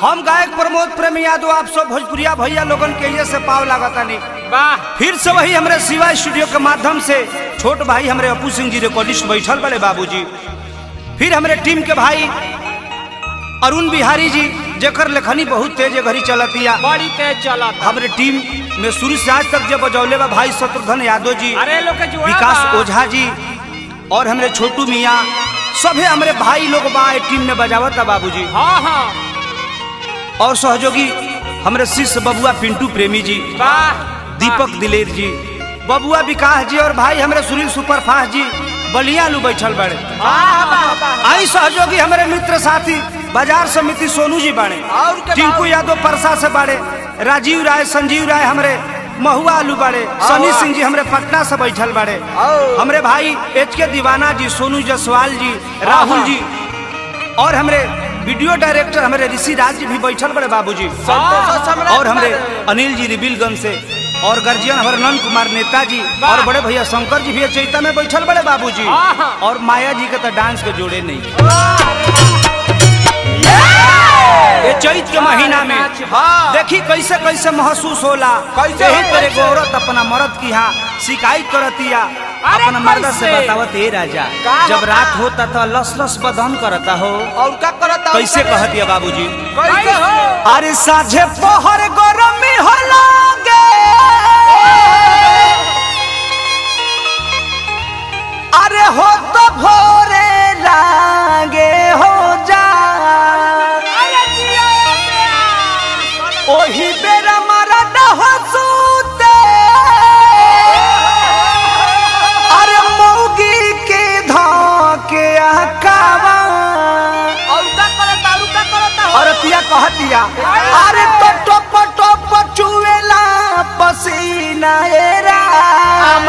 हम गायक प्रमोद प्रेमी यादव आप सब भोजपुरिया भैया लोगन के ये से पाव लागता नहीं। वाह, फिर से वही हमारे शिवा स्टूडियो के माध्यम से छोट भाई हमारे अपू सिंह जी रिकॉर्डिस्ट बैठल बड़े बाबूजी, फिर हमारे टीम के भाई अरुण बिहारी जी जेकर लेखनी बहुत तेज घड़ी चलतिया, बड़ी तेज चलत। हमारे टीम में शुरू से आज तक जब बजौले बा भाई शत्रुघ्न यादव जी, अरे लोग के जुड़ा विकास बा। ओझा जी और हमारे छोटू मियाँ सभी हमारे भाई लोग बा टीम में बजावत है बाबूजी। हाँ हाँ, और सहयोगी हमारे शिष्य बबुआ पिंटू प्रेमी जी, वाह, दीपक दिलेर जी, बबुआ विकास जी और भाई हमारे सुनील सुपरफास्ट जी बलिया लू बैठल बड़े। आई सहयोगी हमारे मित्र साथी बाजार समिति सोनू जी बाड़े, टिंकू यादव परसा से बाड़े, राजीव राय संजीव राय हमारे महुआ आलू बाड़े, सनी सिंह जी हमारे पटना से बैठल बाड़े, हमारे भाई एच के दीवाना जी, सोनू जसवाल जी, राहुल जी और हमारे वीडियो डायरेक्टर हमारे ऋषि राज जी भी बैठल बड़े बाबूजी, और हमारे अनिल जी रिबिलगंज से और गर्जियन हमारे नंद कुमार नेताजी और बड़े भैया शंकर जी भी चैता में बैठल बड़े बाबूजी, और माया जी के तो डांस के जोड़े नहीं। ये चैत के महीना में देखी कैसे कैसे महसूस होला, कैसे ही करे औरत अपना मर्द की यहाँ शिकायत करतिया, अपना मर्द से बतावत हे राजा जब रात होता तो लस लस बदन करता हो, और क्या करता कैसे कहती है बाबूजी, कैसे हो? अरे साझे पहर गरमी हो लागे, अरे हो तो भोरे लागे हो जा, ओही बेरा मरद हो सूते, अरे मौगी के धोके आकावा, और क्या करता और तिया कहतिया अरे टप टप चुवेला पसीना ए राम,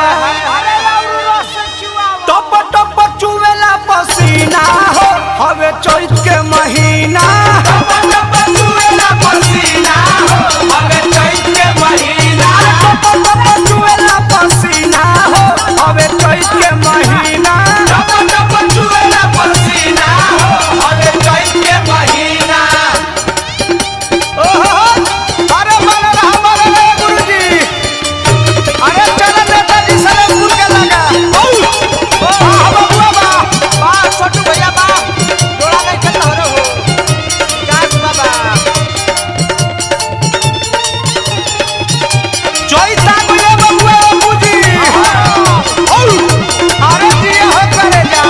टप टप चुवेला पसीना हो हवे चैत के महीना, टप टप चुवेला पसीना हो हवे चैत के महीना, टप टप चुवेला पसीना हो हवे चैत के महीना, टप टप चुवेला पसीना हो हवे चैत के महीना। ओहो, अरे मन रहा गुरुजी, अरे चल नेताजी सलेमपुर के लगा, बबुआ बा छोटू भैया बा जोड़ा नहीं करता हो विकास बाबा, चैता गुले बबुआ बाबूजी, अरे जी हो करे जा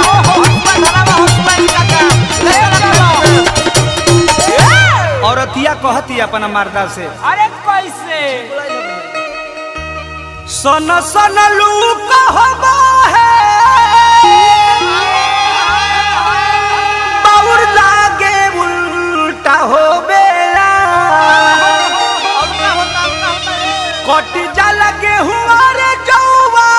औरतिया कहती अपना मर्दा से, अरे कैसे सन सन लू कहबा है बाउर लागे उल्टा हो बेला, कट जा लगे हुआ रे जौवा,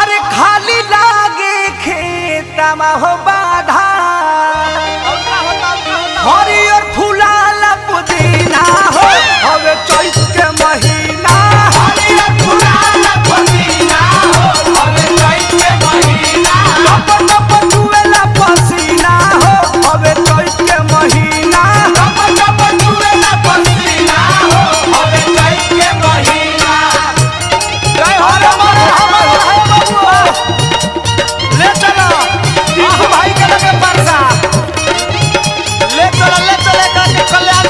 अरे खाली लागे खेतमा हो बाधा, हरियर फुलाला पुदीना हो हवे चैत के महीना, हरियर फुलाला पुदीना हो हवे चैत के महीना, टप टप चुवेला पसीना हो हवे चैत के महीना, टप टप चुवेला पसीना हो हवे चैत के महीना। जय हो रे हमारे बबुआ, ले चलो टीकू भाई के लगे परसा, ले चले का कल्याण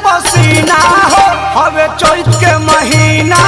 पसीना हो हवे चैत के महीना